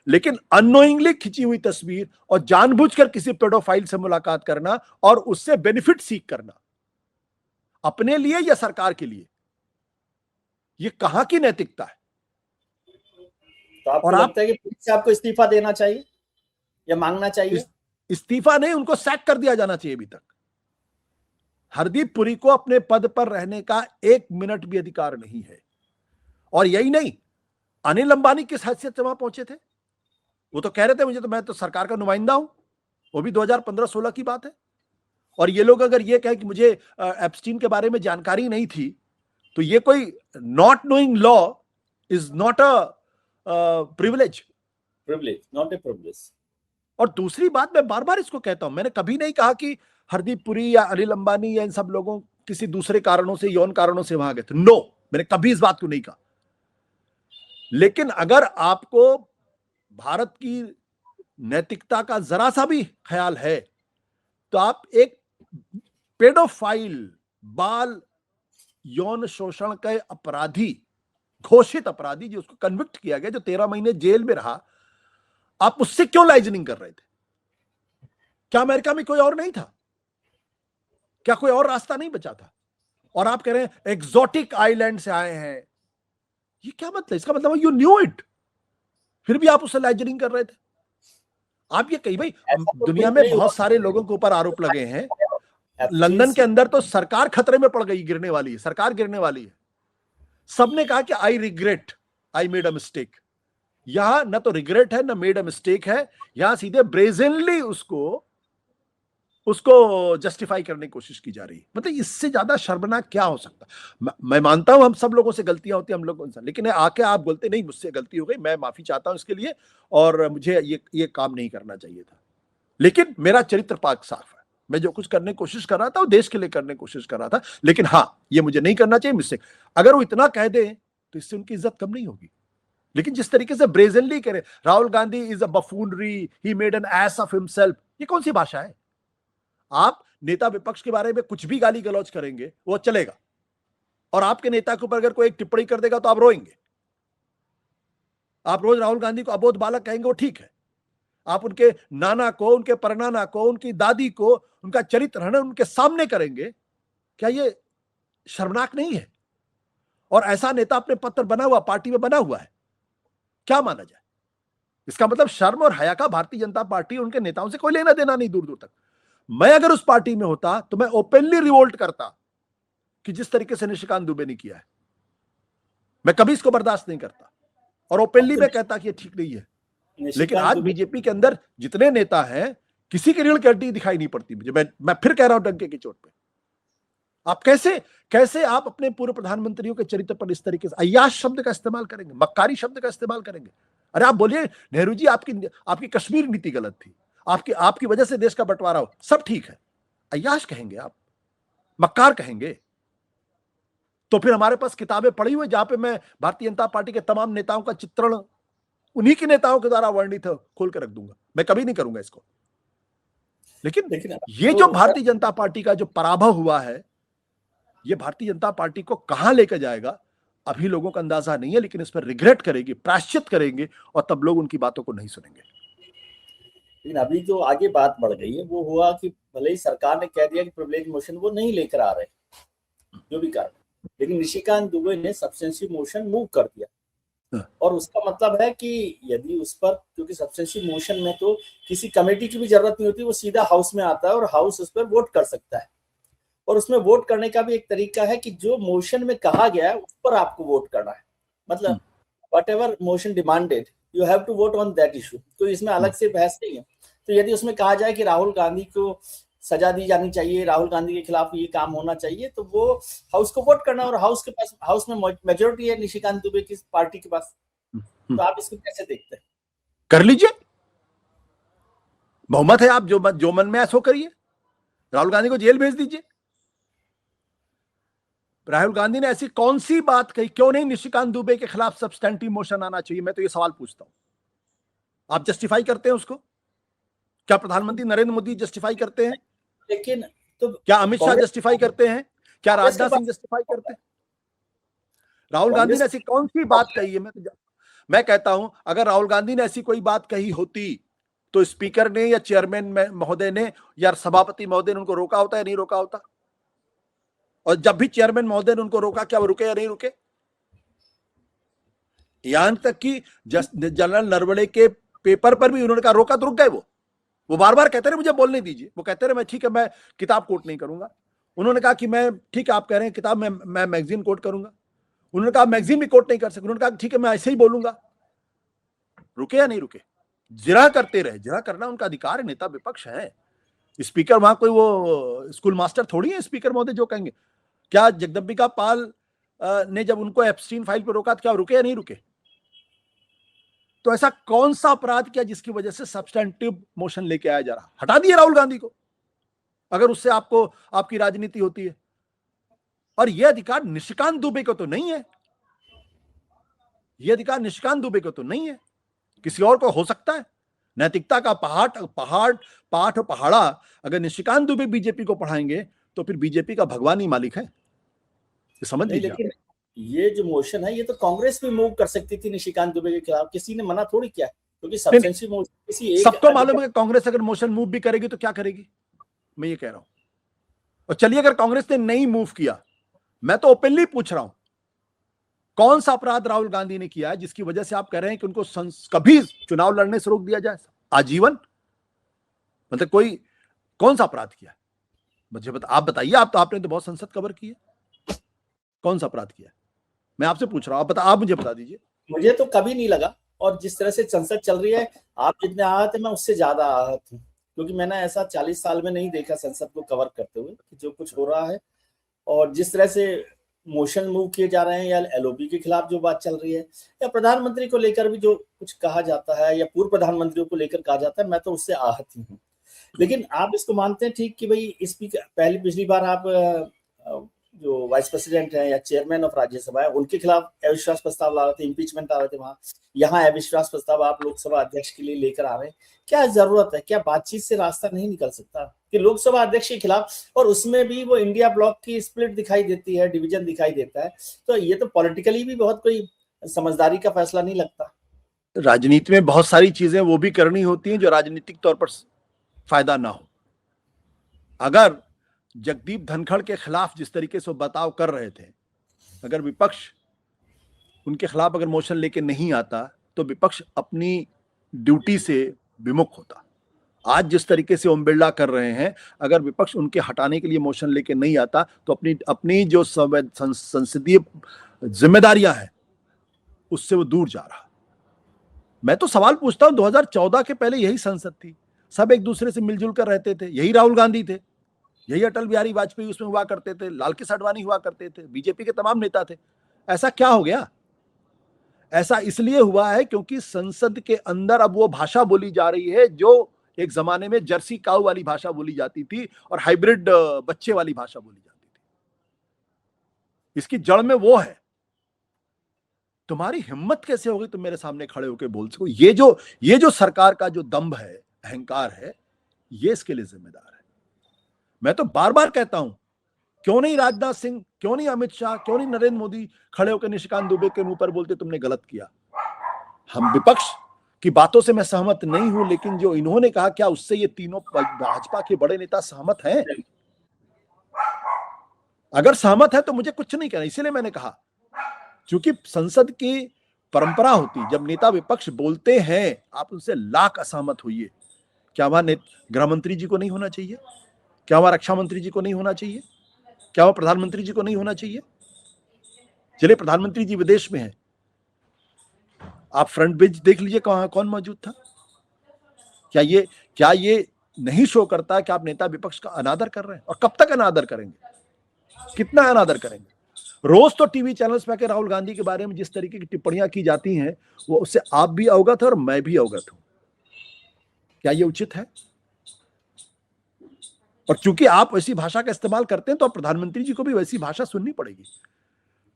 लेकिन अननोइंगली खिंची हुई तस्वीर और जानबूझकर किसी पेडोफाइल से मुलाकात करना और उससे बेनिफिट सीख करना अपने लिए या सरकार के लिए, ये कहां की नैतिकता है? तो आपको लगता है कि पुलिस से आपको इस्तीफा देना चाहिए या मांगना चाहिए? इस्तीफा नहीं, उनको सैक कर दिया जाना चाहिए। अभी तक हरदीप पुरी को अपने पद पर रहने का 1 मिनट भी अधिकार नहीं है। और यही नहीं, अनिल अंबानी किस हैसियत से वहां पहुंचे थे? वो तो कह रहे थे मैं तो सरकार का नुमाइंदा हूं, वो भी 2015-16 की बात है। और ये लोग अगर ये कहें कि मुझे एप्स्टीन के बारे में जानकारी नहीं थी, तो ये कोई not knowing law is not a privilege, not a privilege. और दूसरी बात, मैं बार बार इसको कहता हूं, मैंने कभी नहीं कहा कि हरदीप पुरी या अनिल अंबानी या इन सब लोगों किसी दूसरे कारणों से, यौन कारणों से वहां गए थे। नो, मैंने कभी इस बात को नहीं कहा। लेकिन अगर आपको भारत की नैतिकता का जरा सा भी ख्याल है तो आप एक पेडोफाइल, बाल यौन शोषण के अपराधी, घोषित अपराधी, जो उसको कन्विक्ट किया गया, जो 13 महीने जेल में रहा, आप उससे क्यों लाइजनिंग कर रहे थे? क्या अमेरिका में कोई और नहीं था? क्या कोई और रास्ता नहीं बचा था? और आप कह रहे हैं एक्सोटिक आइलैंड से आए हैं, ये क्या मतलब? इसका मतलब यू न्यू इट, फिर भी आप उससे लाइजनिंग कर रहे थे। आप ये कही भाई, दुनिया में बहुत सारे लोगों के ऊपर आरोप लगे हैं। लंदन के अंदर तो सरकार खतरे में पड़ गई, गिरने वाली है, सरकार गिरने वाली है। सबने कहा कि I regret, I made a mistake. यहां न तो रिग्रेट है, न मेड अ मिस्टेक है, यहां सीधे ब्रेजनली उसको जस्टिफाई करने की कोशिश की जा रही है। मतलब इससे ज्यादा शर्मनाक क्या हो सकता? मैं मानता हूं हम सब लोगों से गलतियां होती हैं, हम लोग, लेकिन आके आप बोलते नहीं मुझसे गलती हो गई, मैं माफी चाहता हूं इसके लिए, और मुझे ये काम नहीं करना चाहिए था। लेकिन मेरा चरित्र पाक साफ है, मैं जो कुछ करने की कोशिश कर रहा था वो देश के लिए करने की कोशिश कर रहा था। लेकिन हाँ, ये मुझे नहीं करना चाहिए मिस्टेक। अगर वो इतना कह दे तो इससे उनकी इज्जत कम नहीं होगी। लेकिन जिस तरीके से ब्रेजनली कह रहे Rahul Gandhi is a buffoonery, he made an ass of himself, ये कौन सी भाषा है? आप नेता विपक्ष के बारे में कुछ भी गाली गलौज करेंगे वो चलेगा, और आपके नेता के ऊपर अगर कोई एक टिप्पणी कर देगा तो आप रोएंगे। आप रोज राहुल गांधी को अबोध बालक कहेंगे, वो ठीक है। आप उनके नाना को, उनके परनाना को, उनकी दादी को, उनका चरित्र हनन उनके सामने करेंगे, क्या ये शर्मनाक नहीं है? और ऐसा नेता अपने पद पर बना हुआ, पार्टी में बना हुआ है, क्या माना जाए? इसका मतलब शर्म और हया का भारतीय जनता पार्टी, उनके नेताओं से कोई लेना देना नहीं, दूर दूर तक। मैं अगर उस पार्टी में होता तो मैं ओपनली रिवोल्ट करता कि जिस तरीके से निशिकांत दुबे ने किया है, मैं कभी इसको बर्दाश्त नहीं करता, और ओपनली मैं कहता कि ये ठीक नहीं है। लेकिन आज बीजेपी के अंदर जितने नेता हैं, किसी की रीढ़ की हड्डी दिखाई नहीं पड़ती मुझे। मैं फिर कह रहा हूं डंके की चोट पे। आप कैसे आप अपने पूर्व प्रधानमंत्रियों के चरित्र पर इस तरीके से अय्याश शब्द का इस्तेमाल करेंगे, मक्कारी शब्द का इस्तेमाल करेंगे? अरे आप बोलिए नेहरू जी, आपकी कश्मीर नीति गलत थी, आपकी वजह से देश का बंटवारा हो, सब ठीक है। अय्याश कहेंगे आप, मक्कार कहेंगे? तो फिर हमारे पास किताबें पढ़ी हुई जहां पे मैं भारतीय जनता पार्टी के तमाम नेताओं का चित्रण उन्हीं के नेताओं के द्वारा वर्णित है, खोल कर रख दूंगा। मैं कभी नहीं करूंगा इसको। लेकिन ये जो भारतीय जनता पार्टी का जो पराभव हुआ है, ये भारतीय जनता पार्टी को कहां लेकर जाएगा अभी लोगों का अंदाजा नहीं है। लेकिन इस पर रिग्रेट करेगी, प्रायश्चित करेंगे, और तब लोग उनकी बातों को नहीं सुनेंगे। लेकिन अभी जो आगे बात बढ़ गई है वो हुआ कि भले ही सरकार ने कह दिया कि प्रिविलेज मोशन वो नहीं लेकर आ रहे, जो भी कारण, लेकिन निशिकांत दुबे ने सब्सटेंशियल मोशन मूव कर दिया। और उसका मतलब है कि यदि उस पर, क्योंकि सब्सटेंशियल मोशन में तो किसी कमेटी की भी जरूरत नहीं होती, वो सीधा हाउस में आता है और हाउस उस पर वोट कर सकता है। और उसमें वोट करने का भी एक तरीका है कि जो मोशन में कहा गया है उस पर आपको वोट करना है। मतलब whatever motion demanded you have to vote on that issue. तो इसमें अलग से बहस नहीं है। तो यदि उसमें कहा जाए कि राहुल गांधी को सजा दी जानी चाहिए, राहुल गांधी के खिलाफ ये काम होना चाहिए, तो वो हाउस को वोट करना, और हाउस में मेजोरिटी है निशिकांत दुबे की पार्टी के पास। तो आप इसको कैसे देखते हैं? कर लीजिए, बहुमत है, आप जो मन में ऐसा करिए। राहुल गांधी को जेल भेज दीजिए। राहुल गांधी ने ऐसी कौन सी बात कही? क्यों नहीं निशिकांत दुबे के खिलाफ सब्सटेंटिव मोशन आना चाहिए? मैं तो ये सवाल पूछता हूं। आप जस्टिफाई करते हैं उसको? क्या प्रधानमंत्री नरेंद्र मोदी जस्टिफाई करते हैं? लेकिन तो क्या अमित शाह कांग्रेस जस्टिफाई करते हैं? क्या कांग्रेस के राजनाथ पास सिंह जस्टिफाई करते हैं? राहुल गांधी कांग्रेस ने ऐसी कौन सी बात कही है? मैं कहता हूं, अगर राहुल गांधी ने ऐसी कोई बात कही होती तो स्पीकर ने या चेयरमैन महोदय ने या सभापति महोदय ने उनको रोका होता या नहीं रोका होता? और जब भी चेयरमैन महोदय ने उनको रोका, क्या वो रुके या नहीं रुके? यहां तक कि जनरल नरवणे के पेपर पर भी उन्होंने कहा रोका तो रुक गए। वो बार बार कहते रहे मुझे बोलने दीजिए। वो कहते रहे मैं ठीक है, मैं किताब कोट नहीं करूंगा। उन्होंने कहा कि मैं ठीक है, आप कह रहे हैं किताब, मैं मैगजीन कोट करूंगा। उन्होंने कहा मैगजीन भी कोट नहीं कर सकते। उन्होंने कहा ठीक है, मैं ऐसे ही बोलूंगा। रुके या नहीं रुके? जिरा करते रहे। जिरा करना उनका अधिकार है, नेता विपक्ष है। स्पीकर वहां कोई वो स्कूल मास्टर थोड़ी है स्पीकर महोदय जो कहेंगे। क्या जगदम्बिका पाल ने जब उनको एप्स्टीन फाइल पर रोका तो क्या रुके या नहीं रुके? तो ऐसा कौन सा अपराध किया जिसकी वजह से सब्सटेंटिव मोशन लेके आया जा रहा? हटा दिए राहुल गांधी को, अगर उससे आपको आपकी राजनीति होती है। और यह अधिकार निशिकांत दुबे को तो नहीं है। यह अधिकार निशिकांत दुबे को तो नहीं है, किसी और को हो सकता है। नैतिकता का पाठ और पहाड़ा अगर निशिकांत दुबे बीजेपी को पढ़ाएंगे तो फिर बीजेपी का भगवान ही मालिक है, ये समझ लीजिए। लेकिन ये जो मोशन है ये तो कांग्रेस भी मूव कर सकती थी निशिकांत दुबे के खिलाफ, किसी ने मना थोड़ी किया, क्योंकि सब्सटेंशियल मोशन किसी एक सबको मालूम है कि कांग्रेस अगर मोशन मूव भी करेगी तो क्या करेगी, मैं ये कह रहा हूं। और चलिए अगर कांग्रेस ने नहीं मूव किया, मैं तो ओपनली पूछ रहा हूं, कौन सा अपराध राहुल गांधी ने किया है जिसकी वजह से आप कह रहे हैं कि उनको कभी चुनाव लड़ने से रोक दिया जाए आजीवन? मतलब कोई कौन सा अपराध किया है मुझे आप बताइए। आपने तो बहुत संसद कवर की है, कौन सा अपराध किया है? मैं आपसे पूछ रहा हूं, आप मुझे बता दीजिए। मुझे तो कभी नहीं लगा, और जिस तरह से संसद चल रही है, आप जितने आहत है मैं उससे ज्यादा आहत हूँ, क्योंकि मैंने ऐसा 40 साल में नहीं देखा संसद को कवर करते हुए कि जो कुछ हो रहा है और जिस तरह से मोशन मूव किए जा रहे हैं, या एलओपी के खिलाफ जो बात चल रही है, या प्रधानमंत्री को लेकर भी जो कुछ कहा जाता है, या पूर्व प्रधानमंत्रियों को लेकर कहा जाता है, मैं तो उससे आहत ही हूँ। लेकिन आप इसको मानते हैं ठीक कि भाई स्पीकर पिछली बार आप जो वाइस प्रेसिडेंट है या चेयरमैन ऑफ राज्यसभा है उनके खिलाफ अविश्वास प्रस्ताव ला रहे थे, इम्पीचमेंट आ रहे थे, वहां यहाँ अविश्वास प्रस्ताव आप लोकसभा अध्यक्ष के लिए लेकर आ रहे हैं। क्या जरूरत है? क्या बातचीत से रास्ता नहीं निकल सकता कि लोकसभा अध्यक्ष के खिलाफ, और उसमें भी वो इंडिया ब्लॉक की स्प्लिट दिखाई देती है, डिवीजन दिखाई देता है, तो ये तो पॉलिटिकली भी बहुत कोई समझदारी का फैसला नहीं लगता। राजनीति में बहुत सारी चीजें वो भी करनी होती हैं जो राजनीतिक तौर पर फायदा ना हो। अगर जगदीप धनखड़ के खिलाफ जिस तरीके से वो बर्ताव कर रहे थे, अगर विपक्ष उनके खिलाफ अगर मोशन लेके नहीं आता तो विपक्ष अपनी ड्यूटी से विमुख होता। आज जिस तरीके से ओम बिरला कर रहे हैं, अगर विपक्ष उनके हटाने के लिए मोशन लेके नहीं आता तो अपनी जो संसदीय जिम्मेदारियां हैं उससे वो दूर जा रहा। मैं तो सवाल पूछता हूं, 2014 के पहले यही संसद थी, सब एक दूसरे से मिलजुल कर रहते थे, यही राहुल गांधी थे, यही अटल बिहारी वाजपेयी उसमें हुआ करते थे, लाल कृष्ण आडवाणी हुआ करते थे, बीजेपी के तमाम नेता थे। ऐसा क्या हो गया? ऐसा इसलिए हुआ है क्योंकि संसद के अंदर अब वो भाषा बोली जा रही है जो एक जमाने में जर्सी काऊ वाली भाषा बोली जाती थी और हाइब्रिड बच्चे वाली भाषा बोली जाती थी। इसकी जड़ में वो है। तुम्हारी हिम्मत कैसे होगी तुम मेरे सामने खड़े होकर बोल सको? ये जो सरकार का जो दंभ है, अहंकार है, ये इसके लिए जिम्मेदार है। मैं तो बार बार कहता हूं, क्यों नहीं राजनाथ सिंह, क्यों नहीं अमित शाह, क्यों नहीं नरेंद्र मोदी खड़े होकर निशिकांत दुबे के मुंह पर बोलते तुमने गलत किया? हम विपक्ष की बातों से मैं सहमत नहीं हूं, लेकिन जो इन्होंने कहा, क्या उससे ये तीनों भाजपा के बड़े नेता सहमत हैं? अगर सहमत है तो मुझे कुछ नहीं कहना। इसीलिए मैंने कहा, क्योंकि संसद की परंपरा होती, जब नेता विपक्ष बोलते हैं आप उनसे लाख असहमत होइए। क्या वहां गृह मंत्री जी को नहीं होना चाहिए? क्या वहां रक्षा मंत्री जी को नहीं होना चाहिए? क्या वहां प्रधानमंत्री जी को नहीं होना चाहिए? चलिए प्रधानमंत्री जी विदेश में हैं, आप फ्रंट बेंच देख लीजिए कौन मौजूद था। क्या ये नहीं शो करता कि आप नेता विपक्ष का अनादर कर रहे हैं? और कब तक अनादर करेंगे? कितना अनादर करेंगे? रोज तो टीवी चैनल्स पे आके राहुल गांधी के बारे में जिस तरीके की टिप्पणियां की जाती हैं, वो उससे आप भी अवगत है और मैं भी अवगत हूं। क्या ये उचित है? और चूंकि आप वैसी भाषा का इस्तेमाल करते हैं तो प्रधानमंत्री जी को भी वैसी भाषा सुननी पड़ेगी।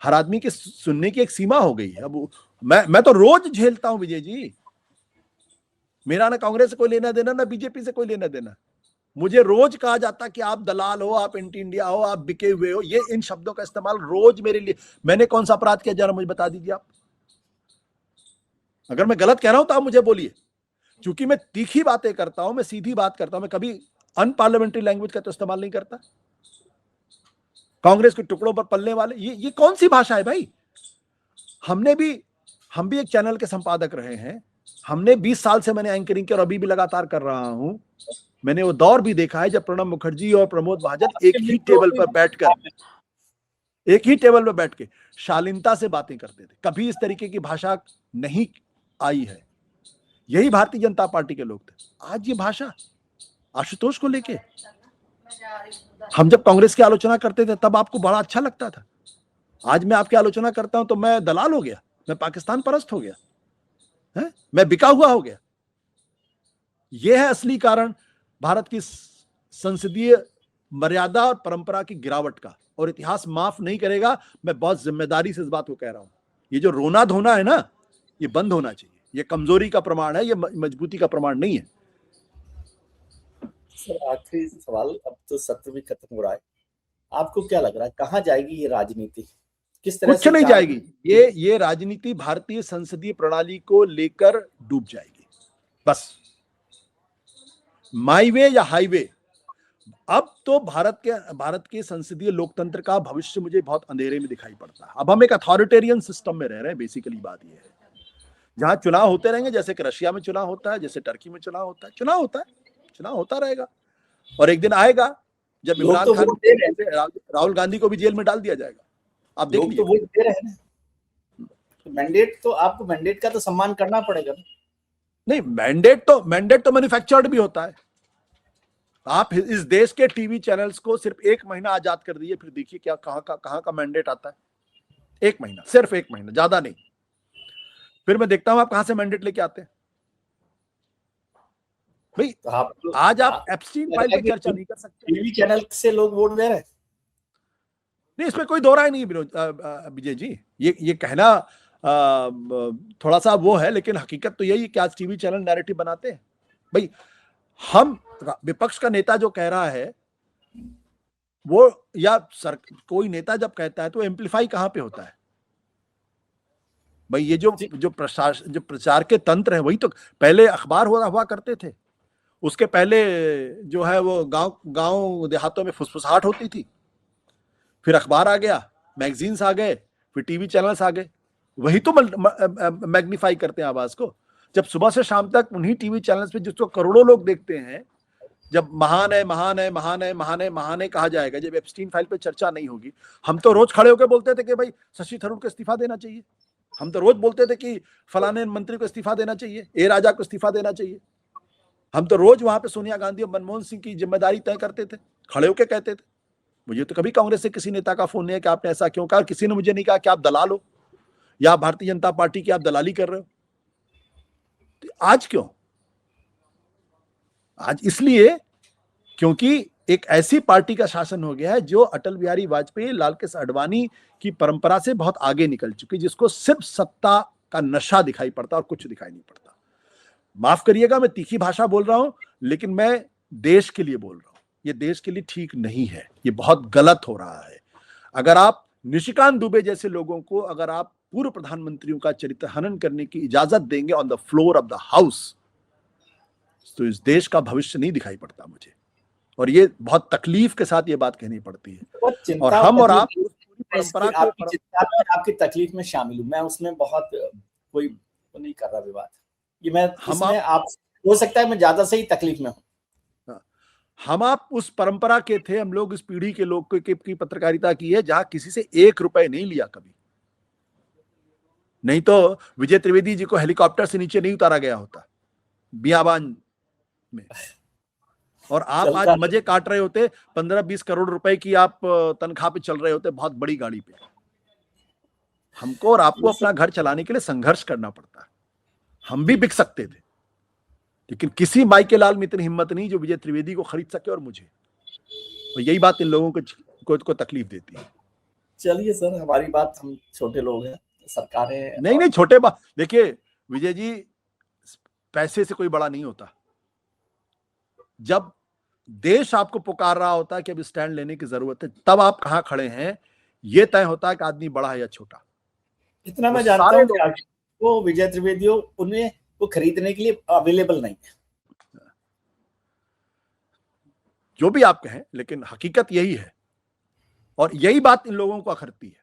हर आदमी के सुनने की एक सीमा हो गई है। अब मैं तो रोज झेलता हूं विजय जी, मेरा ना कांग्रेस से कोई लेना देना, ना बीजेपी से कोई लेना देना। मुझे रोज कहा जाता कि आप दलाल हो, आप एंटी इंडिया हो, आप बिके हुए हो, ये इन शब्दों का इस्तेमाल रोज मेरे लिए। मैंने कौन सा अपराध किया, जरा मुझे बता दीजिए आप। अगर मैं गलत कह रहा हूं तो आप मुझे बोलिए, क्योंकि मैं तीखी बातें करता हूं, मैं सीधी बात करता हूं, मैं कभी अनपार्लियामेंट्री लैंग्वेज का तो इस्तेमाल नहीं करता। कांग्रेस के टुकड़ों पर पलने वाले, ये कौन सी भाषा है भाई? हम भी एक चैनल के संपादक रहे हैं, हमने 20 साल से मैंने एंकरिंग की और अभी भी लगातार कर रहा हूं। मैंने वो दौर भी देखा है जब प्रणब मुखर्जी और प्रमोद महाजन एक ही टेबल पर बैठ के शालीनता से बातें करते थे। कभी इस तरीके की भाषा नहीं आई है। यही भारतीय जनता पार्टी के लोग थे। आज ये भाषा आशुतोष को लेके, हम जब कांग्रेस की आलोचना करते थे तब आपको बड़ा अच्छा लगता था। आज मैं आपकी आलोचना करता हूं तो मैं दलाल हो गया, मैं पाकिस्तान परस्त हो गया है, मैं बिका हुआ हो गया। यह है असली कारण भारत की संसदीय मर्यादा और परंपरा की गिरावट का, और इतिहास माफ नहीं करेगा। मैं बहुत जिम्मेदारी से इस बात को कह रहा हूं। ये जो रोना धोना है ना, ये बंद होना चाहिए। ये कमजोरी का प्रमाण है, ये मजबूती का प्रमाण नहीं है। सर आखिरी सवाल, अब तो सत्र भी खत्म हो रहा है, आपको क्या लग रहा है कहाँ जाएगी ये राजनीति, किस तरह कुछ से नहीं जाएगी। ये राजनीति भारतीय संसदीय प्रणाली को लेकर डूब जाएगी। बस माई वे या हाईवे। अब तो भारत के संसदीय लोकतंत्र का भविष्य मुझे बहुत अंधेरे में दिखाई पड़ता है। अब हम एक अथॉरिटेरियन सिस्टम में रह रहे हैं। बेसिकली बात यह है, जहां चुनाव होते रहेंगे, जैसे कि रशिया में चुनाव होता है, जैसे टर्की में चुनाव होता है, चुनाव होता रहेगा। और एक दिन आएगा जब इमरान खान, राहुल गांधी को भी जेल में डाल दिया जाएगा। आप देख लीजिए। लोग तो वोट दे रहे हैं, मैंडेट तो आपको, मैंडेट का तो सम्मान करना पड़ेगा। नहीं, मैंडेट तो मैन्युफैक्चर्ड भी होता है। आप इस देश के टीवी चैनल्स को सिर्फ 1 महीना आजाद कर दीजिए, फिर देखिए क्या कहां का मैंडेट आता है। 1 महीना, सिर्फ 1 महीना, ज्यादा नहीं। फिर मैं देखता हूं आप कहां से मैंडेट लेके आते हैं भाई। तो आज आप एप्स्टीन फाइल पर चर्चा नहीं कर सकते। टीवी चैनल से लोग वोट दे रहे हैं, नहीं, इसमें कोई दो राय नहीं विजय जी। ये कहना थोड़ा सा वो है, लेकिन हकीकत तो यही है कि आज टीवी चैनल नैरेटिव बनाते हैं भाई। हम विपक्ष का नेता जो कह रहा है वो, या कोई नेता जब कहता है तो एम्पलीफाई कहां पे होता है भाई? ये जो प्रचार के तंत्र है, वही तो पहले अखबार हुआ करते थे। उसके पहले जो है वो गांव देहातों में फुसफुसाहट होती थी, फिर अखबार आ गया, मैगजीन्स आ गए, फिर टीवी चैनल्स आ गए। वही तो मैग्नीफाई करते हैं आवाज को। जब सुबह से शाम तक उन्हीं टीवी चैनल्स पे जिसको करोड़ों लोग देखते हैं, जब महान है महान है महान है महान है महान है कहा जाएगा, जब एप्स्टीन फाइल पे चर्चा नहीं होगी। हम तो रोज खड़े होकर बोलते थे कि भाई शशि थरूर को इस्तीफा देना चाहिए। हम तो रोज बोलते थे कि फलाने मंत्री को इस्तीफा देना चाहिए, ए राजा को इस्तीफा देना चाहिए। हम तो रोज वहां पे सोनिया गांधी और मनमोहन सिंह की जिम्मेदारी तय करते थे, खड़े होकर कहते थे। मुझे तो कभी कांग्रेस से किसी नेता का फोन नहीं है कि आपने ऐसा क्यों कहा। किसी ने मुझे नहीं कहा कि आप दलाल हो या भारतीय जनता पार्टी की आप दलाली कर रहे हो। तो आज क्यों? आज इसलिए क्योंकि एक ऐसी पार्टी का शासन हो गया है जो अटल बिहारी वाजपेयी, लाल कृष्ण आडवाणी की परंपरा से बहुत आगे निकल चुकी, जिसको सिर्फ सत्ता का नशा दिखाई पड़ता और कुछ दिखाई नहीं पड़ता। माफ करिएगा, मैं तीखी भाषा बोल रहा हूं, लेकिन मैं देश के लिए बोल रहा हूं। ये देश के लिए ठीक नहीं है, ये बहुत गलत हो रहा है। अगर आप निशिकांत दुबे जैसे लोगों को, अगर आप पूर्व प्रधानमंत्रियों का चरित्र हनन करने की इजाजत देंगे on the floor of the house, तो इस देश का भविष्य नहीं दिखाई पड़ता मुझे। और ये बहुत तकलीफ के साथ ये बात कहनी पड़ती है। और हम और आप पूरी परंपरा को, आपकी तकलीफ में शामिल हूं मैं, उसमें बहुत कोई नहीं कर रहा विवाद। ये मैं इसमें आप हो सकता है मैं ज्यादा से ही तकलीफ में हूं। हम आप उस परंपरा के थे, हम लोग इस पीढ़ी के लोग की पत्रकारिता की है जहां किसी से 1 रुपए नहीं लिया कभी। नहीं तो विजय त्रिवेदी जी को हेलीकॉप्टर से नीचे नहीं उतारा गया होता बियाबान में, और आप आज मजे काट रहे होते, 15-20 करोड़ रुपए की आप तनख्वाह पे चल रहे होते, बहुत बड़ी गाड़ी पे। हमको और आपको अपना घर चलाने के लिए संघर्ष करना पड़ता है। हम भी बिक सकते थे, लेकिन किसी माई के लाल में इतनी हिम्मत नहीं जो विजय त्रिवेदी को खरीद सके और मुझे। और यही बात इन लोगों को तकलीफ देती है। चलिए सर, हमारी बात, हम छोटे लोग हैं, सरकारें नहीं छोटे बात। देखिए विजय जी, पैसे से कोई बड़ा नहीं होता। जब देश आपको पुकार रहा होता है कि अब स्टैंड लेने की जरूरत है, तब आप कहां खड़े हैं ये तय होता है कि आदमी बड़ा है या छोटा। इतना वो मैं जानता सारे हूँ कि आखिर वो विजय त्रिवेदी उन्हें वो खरीदने के लिए अवेलेबल नहीं है। जो भी आप कहें, लेकिन हकीकत यही है और यही बात इन लोगों को अखरती है।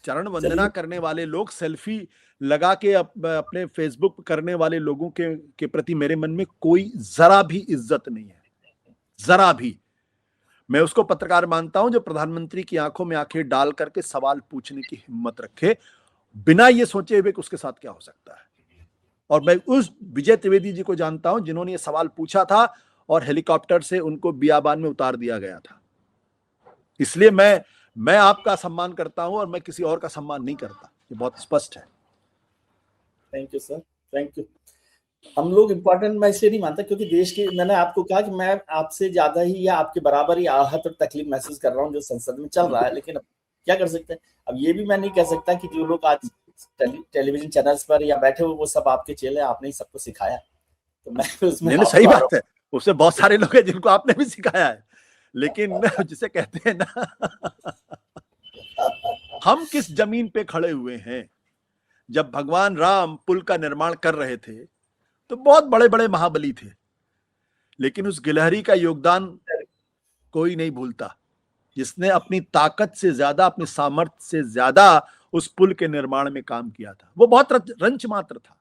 चरण वंदना चलिए, करने वाले लोग, सेल्फी लगा के अपने फेसबुक करने वाले लोगों के प्रति मेरे मन में कोई जरा भी इज्जत नहीं है, जरा भी। मैं उसको पत्रकार मानता हूं जो प्रधानमंत्री की आंखों में आंखें डाल करके सवाल पूछने की हिम्मत रखे, बिना ये सोचे हुए कि उसके साथ क्या हो सकता है। और मैं उस विजय त्रिवेदी जी को जानता हूं जिन्होंने ये सवाल पूछा था और हेलीकॉप्टर से उनको बियाबान में उतार दिया गया था। इसलिए मैं आपका सम्मान करता हूं और मैं किसी और का सम्मान नहीं करता, ये बहुत स्पष्ट है। Thank you sir, thank you. हम लोग इम्पोर्टेंट मैं इसलिए नहीं मानता क्योंकि देश की, मैंने आपको कहा कि मैं आपसे ज्यादा ही या आपके बराबर ही आहत और तकलीफ महसूस कर रहा हूँ जो संसद में चल रहा है। लेकिन अब क्या कर सकते हैं। अब ये भी मैं नहीं कह सकता कि जो लोग आज टेलीविजन चैनल्स पर या बैठे हुए वो सब आपके चेले, आपने ही सबको सिखाया, तो मैं उसमें नहीं, सही बात है, उससे बहुत सारे लोग हैं जिनको आपने भी सिखाया है। लेकिन जिसे कहते हैं ना, हम किस जमीन पे खड़े हुए हैं। जब भगवान राम पुल का निर्माण कर रहे थे तो बहुत बड़े बड़े महाबली थे, लेकिन उस गिलहरी का योगदान कोई नहीं भूलता, जिसने अपनी ताकत से ज्यादा, अपनी सामर्थ्य से ज्यादा उस पुल के निर्माण में काम किया था। वो बहुत रंच मात्र था।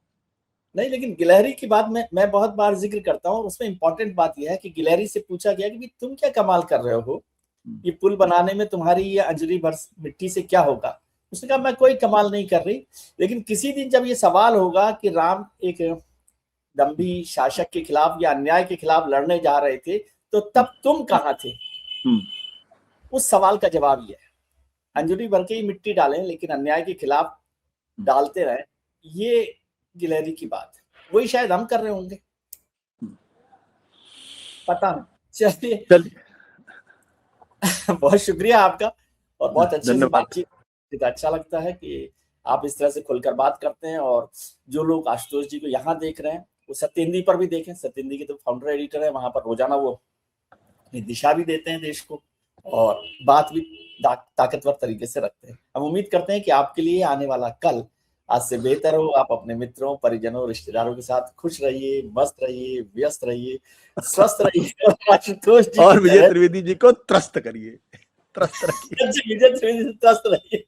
नहीं, लेकिन गिलहरी की बात मैं बहुत बार जिक्र करता हूँ। उसमें इंपॉर्टेंट बात यह है कि गिलहरी से पूछा गया कि तुम क्या कमाल कर रहे हो, ये पुल बनाने में तुम्हारी ये अंजलि भर मिट्टी से क्या होगा। उसने कहा मैं कोई कमाल नहीं कर रही, लेकिन किसी दिन जब ये सवाल होगा कि राम एक दंभी शासक के खिलाफ या अन्याय के खिलाफ लड़ने जा रहे थे तो तब तुम कहाँ थे। उस सवाल का जवाब ये है, अंजलि भर के ही मिट्टी डालें लेकिन अन्याय के खिलाफ डालते रहे। ये गिलहरी की बात है, वही शायद हम कर रहे होंगे, पता नहीं। चलिए बहुत शुक्रिया आपका और बहुत अच्छे से बातचीत। अच्छा लगता है कि आप इस तरह से खुलकर बात करते हैं। और जो लोग आशुतोष जी को यहाँ देख रहे हैं वो सत्येंद्र पर भी देखें। सत्येंद्र की तो फाउंडर एडिटर है, वहां पर रोजाना वो दिशा भी देते हैं देश को और बात भी ताकतवर तरीके से रखते हैं। हम उम्मीद करते हैं कि आपके लिए आने वाला कल आज से बेहतर हो। आप अपने मित्रों, परिजनों, रिश्तेदारों के साथ खुश रहिए, मस्त रहिए, व्यस्त रहिए, स्वस्थ रहिए आशुतोष जी और विजय त्रिवेदी जी को त्रस्त करिए, त्रस्त रखिए। विजय त्रिवेदी त्रस्त रहिए।